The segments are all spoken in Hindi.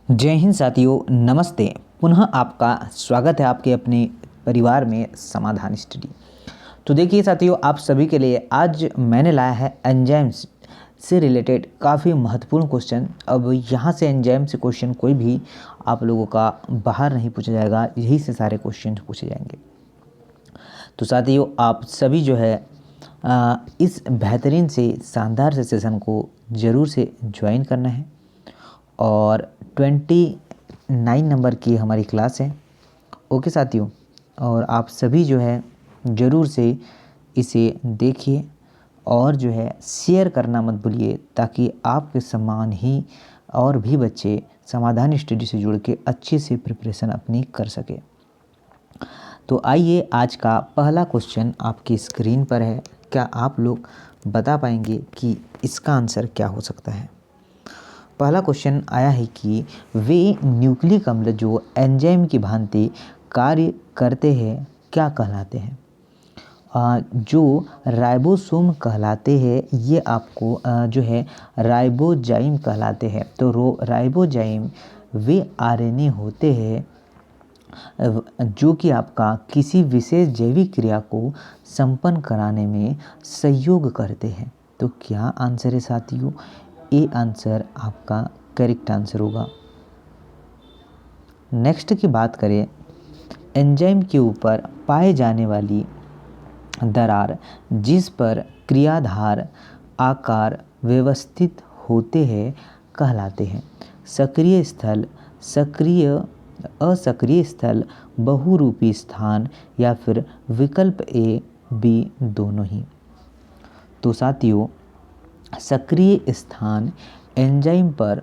जय हिंद साथियों, नमस्ते। पुनः आपका स्वागत है आपके अपने परिवार में समाधान स्टडी। तो देखिए साथियों, आप सभी के लिए आज मैंने लाया है एंजाइम्स से रिलेटेड काफ़ी महत्वपूर्ण क्वेश्चन। अब यहाँ से एंजाइम से क्वेश्चन कोई भी आप लोगों का बाहर नहीं पूछा जाएगा, यही से सारे क्वेश्चन पूछे जाएंगे। तो साथियों, आप सभी जो है इस बेहतरीन से शानदार से सेशन को ज़रूर से ज्वाइन करना है। और 29 नंबर की हमारी क्लास है। ओके साथियों, और आप सभी जो है ज़रूर से इसे देखिए और जो है शेयर करना मत भूलिए, ताकि आपके समान ही और भी बच्चे समाधान स्टडी से जुड़ के अच्छे से प्रिपरेशन अपनी कर सके। तो आइए, आज का पहला क्वेश्चन आपकी स्क्रीन पर है। क्या आप लोग बता पाएंगे कि इसका आंसर क्या हो सकता है? पहला क्वेश्चन आया है कि वे न्यूक्लिक अम्ल जो एंजाइम की भांति कार्य करते हैं क्या कहलाते हैं? जो राइबोसोम कहलाते हैं, ये आपको जो है राइबोजाइम कहलाते हैं। तो राइबोजाइम वे आरएनए होते हैं जो कि आपका किसी विशेष जैविक क्रिया को संपन्न कराने में सहयोग करते हैं। तो क्या आंसर है साथियों? ए आंसर आपका करेक्ट आंसर होगा। नेक्स्ट की बात करें, एंजाइम के ऊपर पाए जाने वाली दरार जिस पर क्रियाधार आकार व्यवस्थित होते हैं कहलाते हैं सक्रिय स्थल, सक्रिय असक्रिय स्थल, बहुरूपी स्थान, या फिर विकल्प ए बी दोनों ही। तो साथियों, सक्रिय स्थान एंजाइम पर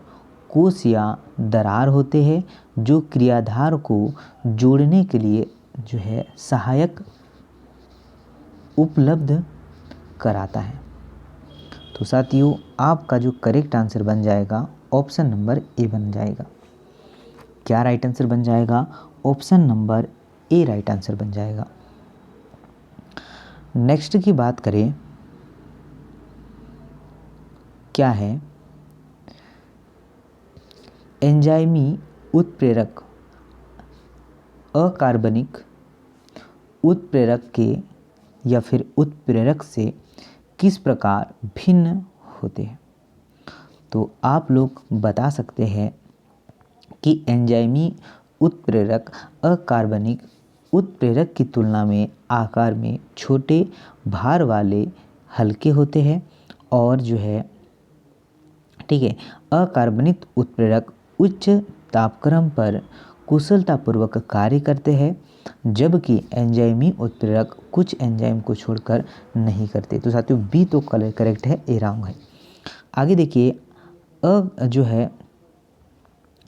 कोष या दरार होते हैं जो क्रियाधार को जोड़ने के लिए जो है सहायक उपलब्ध कराता है। तो साथियों, आपका जो करेक्ट आंसर बन जाएगा ऑप्शन नंबर ए बन जाएगा। क्या राइट आंसर बन जाएगा? ऑप्शन नंबर ए राइट आंसर बन जाएगा। नेक्स्ट की बात करें, क्या है? एंजाइमी उत्प्रेरक अकार्बनिक उत्प्रेरक के या फिर उत्प्रेरक से किस प्रकार भिन्न होते हैं? तो आप लोग बता सकते हैं कि एंजाइमी उत्प्रेरक अकार्बनिक उत्प्रेरक की तुलना में आकार में छोटे, भार वाले, हल्के होते हैं और जो है ठीक है, अकार्बनिक उत्प्रेरक उच्च तापक्रम पर कुशलतापूर्वक कार्य करते हैं, जबकि एंजाइमी उत्प्रेरक कुछ एंजाइम को छोड़कर नहीं करते। तो साथियों, बी तो करेक्ट है, ए रॉन्ग है। आगे देखिए, जो है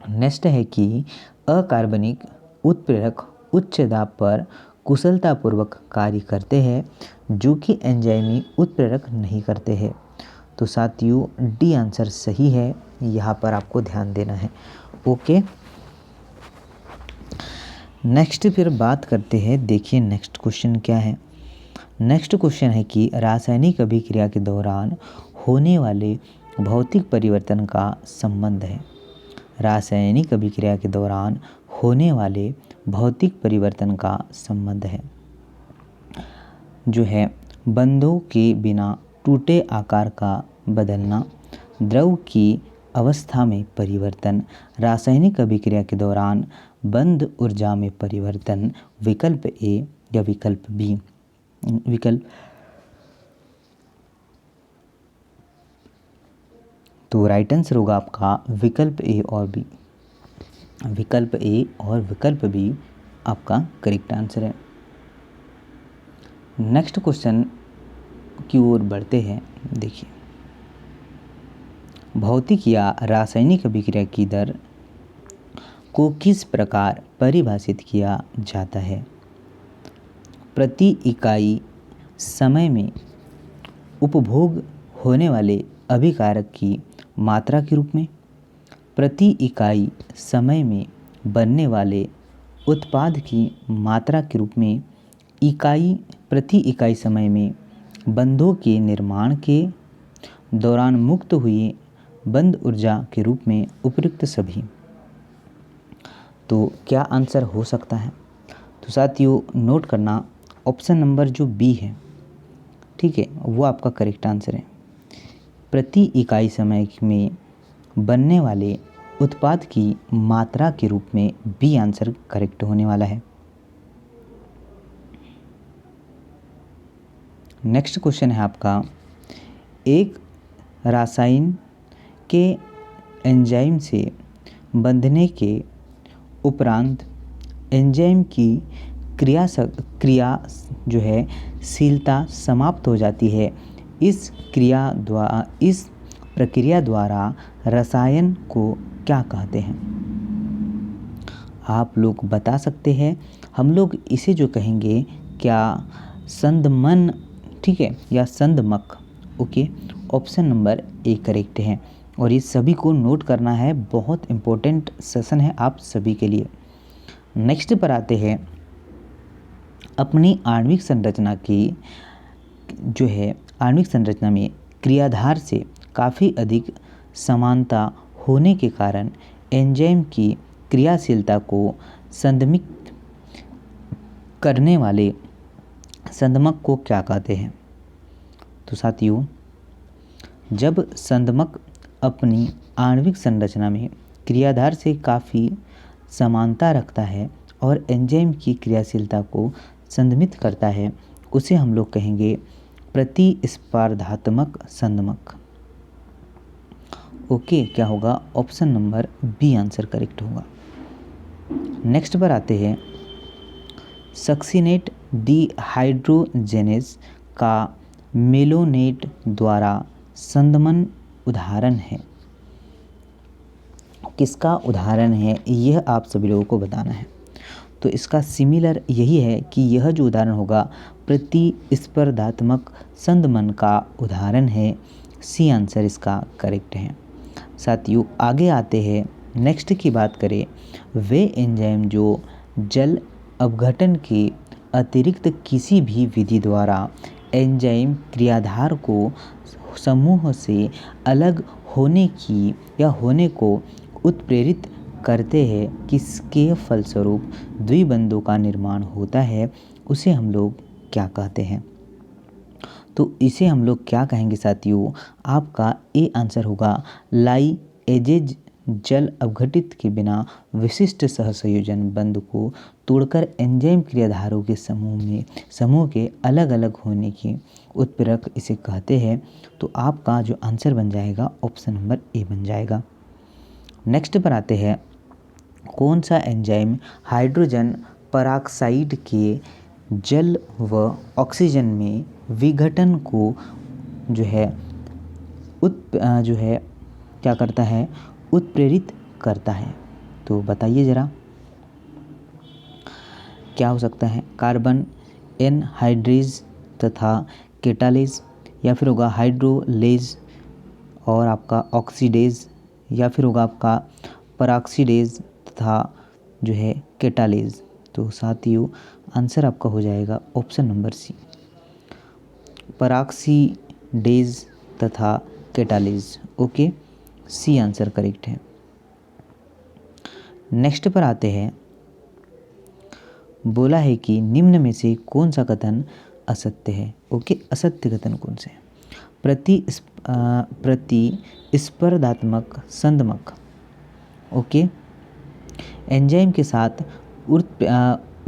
नेक्स्ट है कि अकार्बनिक उत्प्रेरक उच्च दाब पर कुशलतापूर्वक कार्य करते हैं, जो कि एंजाइमी उत्प्रेरक नहीं करते हैं। तो साथियों, डी आंसर सही है, यहाँ पर आपको ध्यान देना है। ओके, नेक्स्ट फिर बात करते हैं। देखिए नेक्स्ट क्वेश्चन क्या है। नेक्स्ट क्वेश्चन है कि रासायनिक अभिक्रिया के दौरान होने वाले भौतिक परिवर्तन का संबंध है। रासायनिक अभिक्रिया के दौरान होने वाले भौतिक परिवर्तन का संबंध है जो है बंधों के बिना टूटे आकार का बदलना, द्रव की अवस्था में परिवर्तन, रासायनिक अभिक्रिया के दौरान बंध ऊर्जा में परिवर्तन। विकल्प ए या विकल्प बी? तो राइट आंसर होगा आपका विकल्प ए और बी। विकल्प ए और विकल्प बी आपका करेक्ट आंसर है। नेक्स्ट क्वेश्चन की ओर बढ़ते हैं। देखिए, भौतिक या रासायनिक अभिक्रिया की दर को किस प्रकार परिभाषित किया जाता है? प्रति इकाई समय में उपभोग होने वाले अभिकारक की मात्रा के रूप में, प्रति इकाई समय में बनने वाले उत्पाद की मात्रा के रूप में, प्रति इकाई समय में बंधों के निर्माण के दौरान मुक्त हुई बंध ऊर्जा के रूप में, उपयुक्त सभी। तो क्या आंसर हो सकता है? तो साथियों नोट करना, ऑप्शन नंबर जो बी है, ठीक है, वो आपका करेक्ट आंसर है। प्रति इकाई समय में बनने वाले उत्पाद की मात्रा के रूप में बी आंसर करेक्ट होने वाला है। नेक्स्ट क्वेश्चन है आपका, एक रासायन के एंजाइम से बंधने के उपरांत एंजाइम की क्रिया जो है शीलता समाप्त हो जाती है। इस प्रक्रिया द्वारा रसायन को क्या कहते हैं? आप लोग बता सकते हैं। हम लोग इसे जो कहेंगे क्या संदमन, ठीक है, या संदमक। Okay, option number A correct है और ये सभी को नोट करना है, बहुत इम्पोर्टेंट सेशन है आप सभी के लिए। नेक्स्ट पर आते हैं, अपनी आणविक संरचना की जो है आणविक संरचना में क्रियाधार से काफ़ी अधिक समानता होने के कारण एंजाइम की क्रियाशीलता को संदमित करने वाले संदमक को क्या कहते हैं? तो साथियों जब संदमक अपनी आणविक संरचना में क्रियाधार से काफ़ी समानता रखता है और एंजाइम की क्रियाशीलता को संदमित करता है, उसे हम लोग कहेंगे प्रतिस्पर्धात्मक संदमक। ओके, क्या होगा? Option number B answer correct होगा। नेक्स्ट पर आते हैं, सक्सिनेट डिहाइड्रोजेनेज का मेलोनेट द्वारा संदमन उदाहरण है। किसका उदाहरण है यह आप सभी लोगों को बताना है। तो इसका सिमिलर यही है कि यह जो उदाहरण होगा प्रतिस्पर्धात्मक संदमन का उदाहरण है। सी आंसर इसका करेक्ट है। साथियों आगे आते हैं, नेक्स्ट की बात करें, वे एंजाइम जो जल अपघटन के अतिरिक्त किसी भी विधि द्वारा एंजाइम क्रियाधार को समूह से अलग होने की या होने को उत्प्रेरित करते हैं, किसके फलस्वरूप द्विबंधों का निर्माण होता है, उसे हम लोग क्या कहते हैं? तो इसे हम लोग क्या कहेंगे साथियों? आपका ए आंसर होगा लाइएजेज। जल अपघटित के बिना विशिष्ट सहसंयोजन बंध को तोड़कर एंजाइम क्रियाधारों के समूह के अलग अलग होने की उत्प्रेरक इसे कहते हैं। तो आपका जो आंसर बन जाएगा ऑप्शन नंबर ए बन जाएगा। नेक्स्ट पर आते हैं, कौन सा एंजाइम हाइड्रोजन पराक्साइड के जल व ऑक्सीजन में विघटन को जो है क्या करता है? उत्प्रेरित करता है। तो बताइए ज़रा क्या हो सकता है? कार्बन एनहाइड्रेज तथा केटालेज, या फिर होगा हाइड्रोलेज और आपका ऑक्सीडेज, या फिर होगा आपका पराक्सीडेज तथा जो है केटालेज। तो साथियों आंसर आपका हो जाएगा ऑप्शन नंबर सी, पराक्सीडेज तथा केटालेज। ओके, सी आंसर करेक्ट है। नेक्स्ट पर आते हैं, बोला है कि निम्न में से कौन सा कथन असत्य है? ओके, असत्य कथन कौन से? प्रतिस्पर्धात्मक संदमक, ओके, एंजाइम के साथ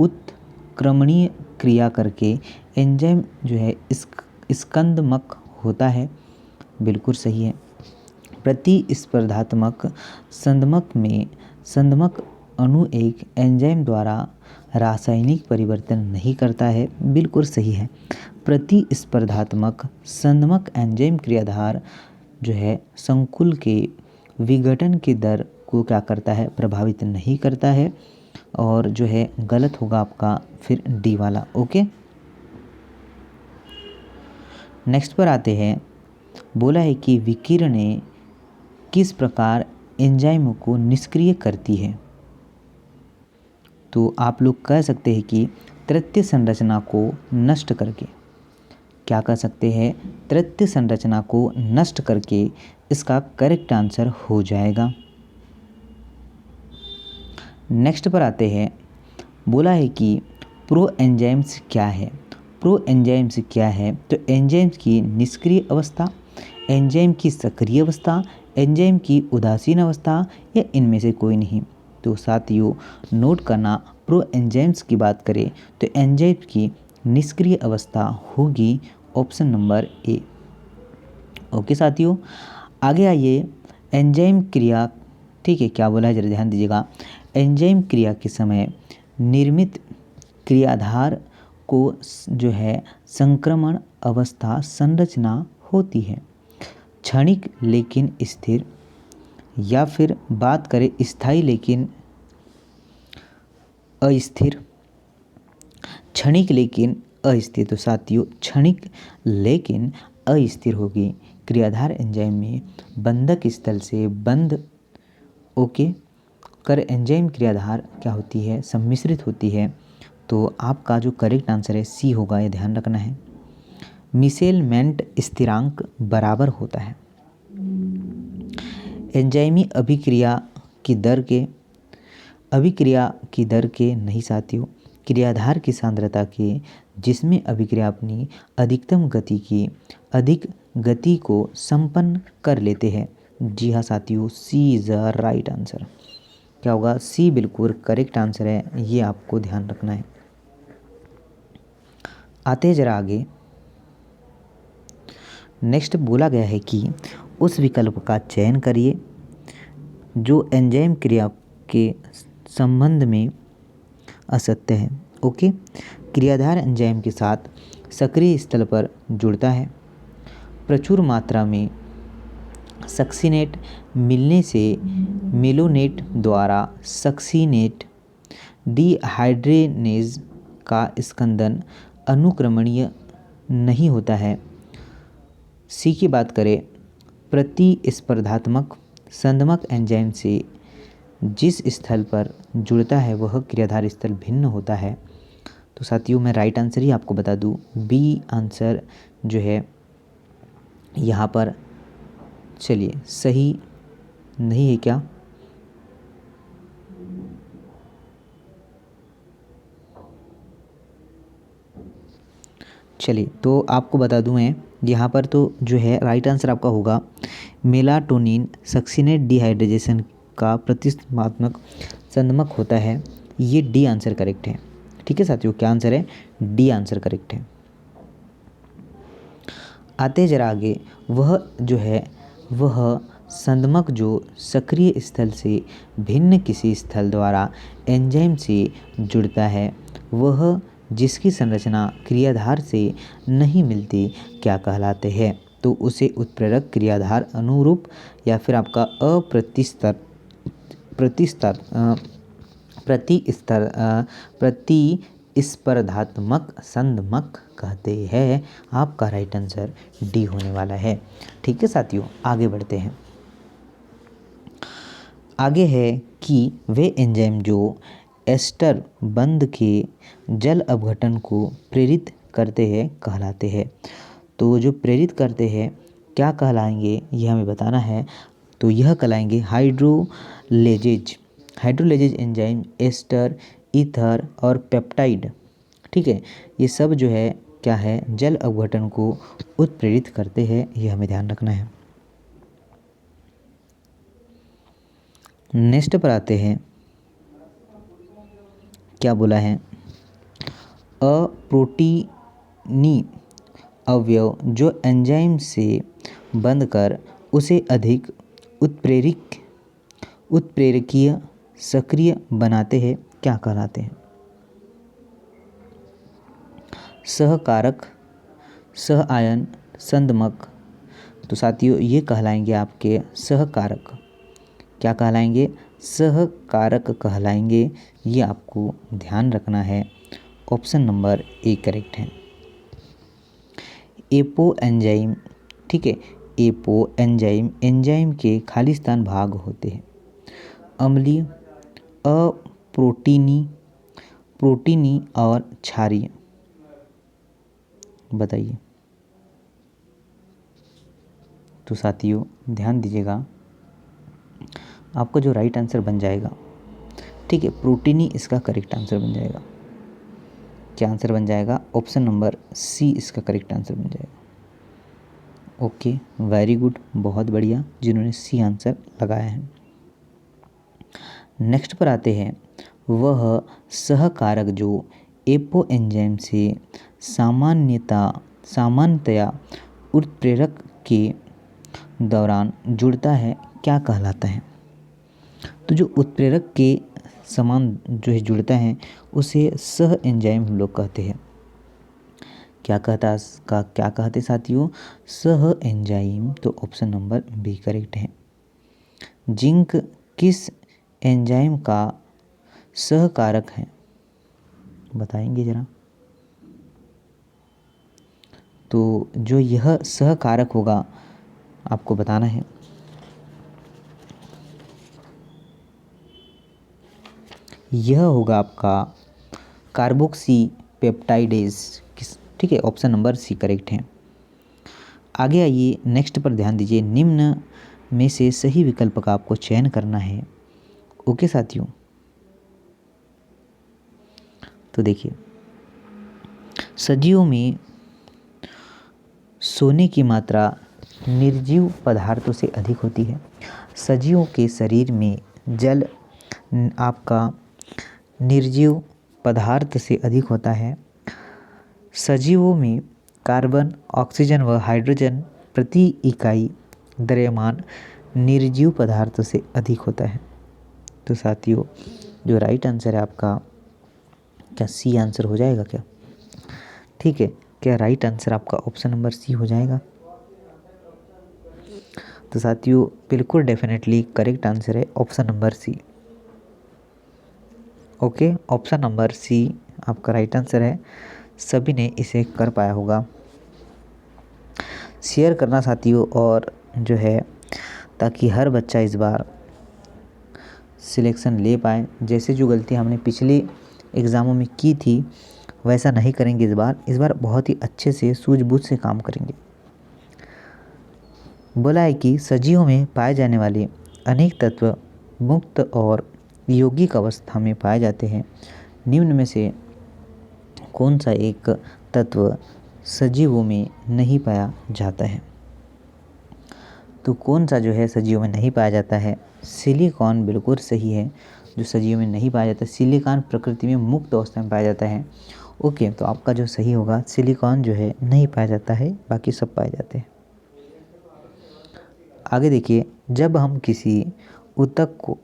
उत्क्रमणीय क्रिया करके एंजाइम जो है स्कंदमक होता है। बिल्कुल सही है। प्रतिस्पर्धात्मक संदमक में संदमक अणु एक एंजाइम द्वारा रासायनिक परिवर्तन नहीं करता है। बिल्कुल सही है। प्रतिस्पर्धात्मक संदमक एंजाइम क्रियाधार जो है संकुल के विघटन की दर को क्या करता है? प्रभावित नहीं करता है। और जो है गलत होगा आपका फिर डी वाला। ओके, नेक्स्ट पर आते हैं, बोला है कि विकिरणें किस प्रकार एंजाइमों को निष्क्रिय करती है? तो आप लोग कह सकते हैं कि तृतीय संरचना को नष्ट करके। क्या कह सकते हैं? तृतीय संरचना को नष्ट करके इसका करेक्ट आंसर हो जाएगा। नेक्स्ट पर आते हैं, बोला है कि प्रो एंजाइम्स क्या है। प्रो एंजाइम्स क्या है, तो एंजाइम्स की निष्क्रिय अवस्था, एंजाइम की सक्रिय अवस्था, एंजाइम की उदासीन अवस्था, या इनमें से कोई नहीं। तो साथियों नोट करना, प्रो एंजाइम्स की बात करें तो एंजाइम की निष्क्रिय अवस्था होगी ऑप्शन नंबर ए। ओके साथियों, आगे आइए, एंजाइम क्रिया, ठीक है, क्या बोला है जरा ध्यान दीजिएगा। एंजाइम क्रिया के समय निर्मित क्रियाधार को जो है संक्रमण अवस्था संरचना होती है, क्षणिक लेकिन स्थिर, या फिर बात करें स्थायी लेकिन अस्थिर। क्षणिक लेकिन अस्थिर, तो साथियों क्षणिक लेकिन अस्थिर होगी क्रियाधार एंजाइम में बंधक स्थल से बंध ओके कर एंजाइम क्रियाधार क्या होती है, सम्मिश्रित होती है। तो आपका जो करेक्ट आंसर है सी होगा, ये ध्यान रखना है। मिसेलमेंट स्थिरांक बराबर होता है एंजाइमी अभिक्रिया की दर के नहीं साथियों, क्रियाधार की सांद्रता के, जिसमें अभिक्रिया अपनी अधिकतम अधिक गति को संपन्न कर लेते हैं। जी हाँ साथियों, सी इज़ द राइट आंसर। क्या होगा, सी बिल्कुल करेक्ट आंसर है, ये आपको ध्यान रखना है। आते हैं जरा आगे। नेक्स्ट बोला गया है कि उस विकल्प का चयन करिए जो एंजाइम क्रिया के संबंध में असत्य है। ओके, क्रियाधार एंजाइम के साथ सक्रिय स्थल पर जुड़ता है, प्रचुर मात्रा में सक्सिनेट मिलने से मेलोनेट द्वारा सक्सिनेट डिहाइड्रेनेज का स्कंदन अनुक्रमणीय नहीं होता है। सी की बात करें, प्रतिस्पर्धात्मक संदमक एंजाइम से जिस स्थल पर जुड़ता है वह क्रियाधार स्थल भिन्न होता है। तो साथियों मैं राइट आंसर ही आपको बता दूं, बी आंसर जो है यहाँ पर, चलिए सही नहीं है क्या? चलिए तो आपको बता दूं मैं, यहाँ पर तो जो है राइट आंसर आपका होगा मेलाटोनिन सक्सिनेट डिहाइड्रेशन का प्रतिस्पर्धात्मक संदमक होता है। ये डी आंसर करेक्ट है। ठीक है साथियों, क्या आंसर है? डी आंसर करेक्ट है। आते हैं जरा आगे, वह संदमक जो सक्रिय स्थल से भिन्न किसी स्थल द्वारा एंजाइम से जुड़ता है, वह जिसकी संरचना क्रियाधार से नहीं मिलती क्या कहलाते हैं? तो उसे उत्प्रेरक क्रियाधार अनुरूप या फिर आपका प्रतिस्पर्धात्मक संदमक कहते हैं। आपका राइट आंसर डी होने वाला है। ठीक है साथियों, आगे बढ़ते हैं। आगे है कि वे एंजाइम जो एस्टर बंध के जल अपघटन को प्रेरित करते हैं कहलाते हैं। तो जो प्रेरित करते हैं क्या कहलाएंगे, ये हमें बताना है। तो यह कहलाएंगे हाइड्रोलेजेज एंजाइम, एस्टर, ईथर और पेप्टाइड। ठीक है, ये सब जो है क्या है, जल अपघटन को उत्प्रेरित करते हैं, ये हमें ध्यान रखना है। नेक्स्ट पर आते हैं, क्या बोला है, अप्रोटीनी अवयव जो एंजाइम से बंध कर उसे अधिक उत्प्रेरकीय सक्रिय बनाते हैं क्या कहलाते हैं? सहकारक, सह आयन, संदमक। तो साथियों ये कहलाएंगे आपके सहकारक। क्या कहलाएंगे? सहकारक कहलाएंगे। ये आपको ध्यान रखना है। ऑप्शन नंबर ए करेक्ट है। एपो एंजाइम, ठीक है, एपो एंजाइम के खालिस्तान भाग होते हैं। अम्लीय, प्रोटीनी और क्षारीय। बताइए। तो साथियों ध्यान दीजिएगा, आपका जो राइट आंसर बन जाएगा ठीक है, प्रोटीन ही इसका करेक्ट आंसर बन जाएगा। क्या आंसर बन जाएगा? ऑप्शन नंबर सी इसका करेक्ट आंसर बन जाएगा। ओके, वेरी गुड, बहुत बढ़िया जिन्होंने सी आंसर लगाया है। नेक्स्ट पर आते हैं, वह सहकारक जो एपो एंजाइम से सामान्यतया उत्प्रेरक के दौरान जुड़ता है क्या कहलाता है? तो जो उत्प्रेरक के समान जो है जुड़ता है उसे सह एंजाइम हम लोग कहते हैं। क्या कहते साथियों? सह एंजाइम। तो ऑप्शन नंबर बी करेक्ट है। जिंक किस एंजाइम का सहकारक है? बताएंगे जरा। तो जो यह सहकारक होगा आपको बताना है। यह होगा आपका कार्बोक्सी पेप्टाइडेज। ठीक है, ऑप्शन नंबर सी करेक्ट है। आगे आइए, नेक्स्ट पर ध्यान दीजिए। निम्न में से सही विकल्प का आपको चयन करना है। ओके साथियों, तो देखिए, सजीवों में सोने की मात्रा निर्जीव पदार्थों से अधिक होती है। सजीवों के शरीर में जल आपका निर्जीव पदार्थ से अधिक होता है। सजीवों में कार्बन, ऑक्सीजन व हाइड्रोजन प्रति इकाई द्रव्यमान निर्जीव पदार्थों से अधिक होता है। तो साथियों, जो राइट आंसर है आपका, क्या सी आंसर हो जाएगा क्या? ठीक है, क्या राइट आंसर आपका ऑप्शन नंबर सी हो जाएगा? तो साथियों, बिल्कुल डेफिनेटली करेक्ट आंसर है option number C. Okay, option number C आपका राइट आंसर है। सभी ने इसे कर पाया होगा। शेयर करना साथियों, और जो है ताकि हर बच्चा इस बार सिलेक्शन ले पाए। जैसे जो गलती हमने पिछले एग्ज़ामों में की थी वैसा नहीं करेंगे इस बार बहुत ही अच्छे से सूझबूझ से काम करेंगे। बोला है कि सजीवों में पाए जाने वाले अनेक तत्व मुक्त और यौगिक अवस्था में पाए जाते हैं। निम्न में से कौन सा एक तत्व सजीवों में नहीं पाया जाता है? तो कौन सा जो है सजीवों में नहीं पाया जाता है? सिलिकॉन बिल्कुल सही है, जो सजीवों में नहीं पाया जाता। सिलिकॉन प्रकृति में मुक्त अवस्था में पाया जाता है। ओके, तो आपका जो सही होगा, सिलिकॉन जो है नहीं पाया जाता है, बाकी सब पाए जाते हैं। आगे देखिए, जब हम किसी ऊतक को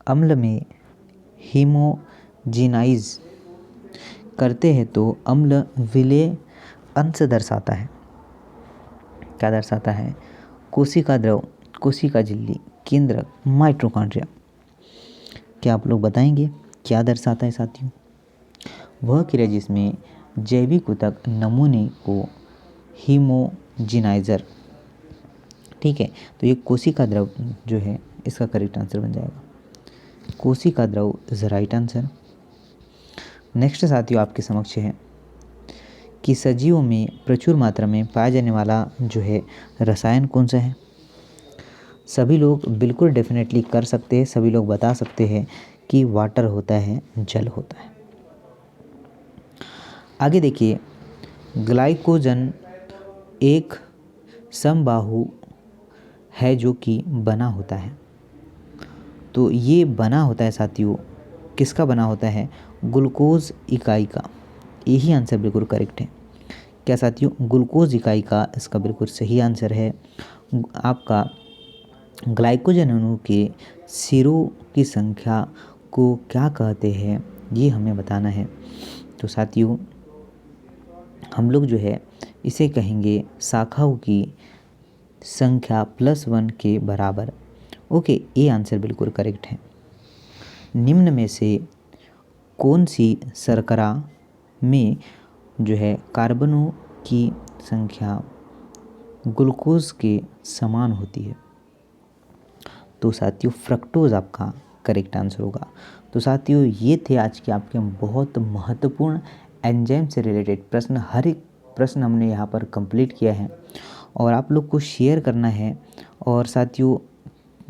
अम्ल में हीमोजीनाइज करते हैं तो अम्ल विलेय अंश दर्शाता है। क्या दर्शाता है? कोशिका द्रव, कोशिका झिल्ली, केंद्रक, माइटोकॉन्ड्रिया। क्या आप लोग बताएंगे क्या दर्शाता है साथियों? वह क्रिया जिसमें जैविक ऊतक नमूने को हीमोजीनाइजर। ठीक है, तो ये कोशिका द्रव जो है इसका करेक्ट आंसर बन जाएगा। कोशिका द्रव इज राइट आंसर। नेक्स्ट साथियों आपके समक्ष है कि सजीवों में प्रचुर मात्रा में पाया जाने वाला जो है रसायन कौन सा है? सभी लोग बिल्कुल डेफिनेटली कर सकते हैं, सभी लोग बता सकते हैं कि वाटर होता है, जल होता है। आगे देखिए, ग्लाइकोजन एक समबाहु है जो कि बना होता है। तो ये बना होता है साथियों, किसका बना होता है? ग्लूकोज इकाई का। यही आंसर बिल्कुल करेक्ट है। क्या साथियों? ग्लूकोज इकाई का इसका बिल्कुल सही आंसर है। आपका ग्लाइकोजन अणु के सिरों की संख्या को क्या कहते हैं, ये हमें बताना है। तो साथियों, हम लोग जो है इसे कहेंगे शाखाओं की संख्या +1 के बराबर। ओके, ये आंसर बिल्कुल करेक्ट है। निम्न में से कौन सी शर्करा में जो है कार्बनों की संख्या ग्लूकोज के समान होती है? तो साथियों, फ्रक्टोज आपका करेक्ट आंसर होगा। तो साथियों, ये थे आज के आपके बहुत महत्वपूर्ण एंजाइम से रिलेटेड प्रश्न। हर एक प्रश्न हमने यहाँ पर कंप्लीट किया है और आप लोग को शेयर करना है। और साथियों,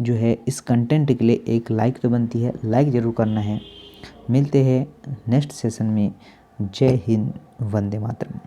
जो है इस कंटेंट के लिए एक लाइक तो बनती है, लाइक ज़रूर करना है। मिलते हैं नेक्स्ट सेशन में। जय हिंद, वंदे मातरम।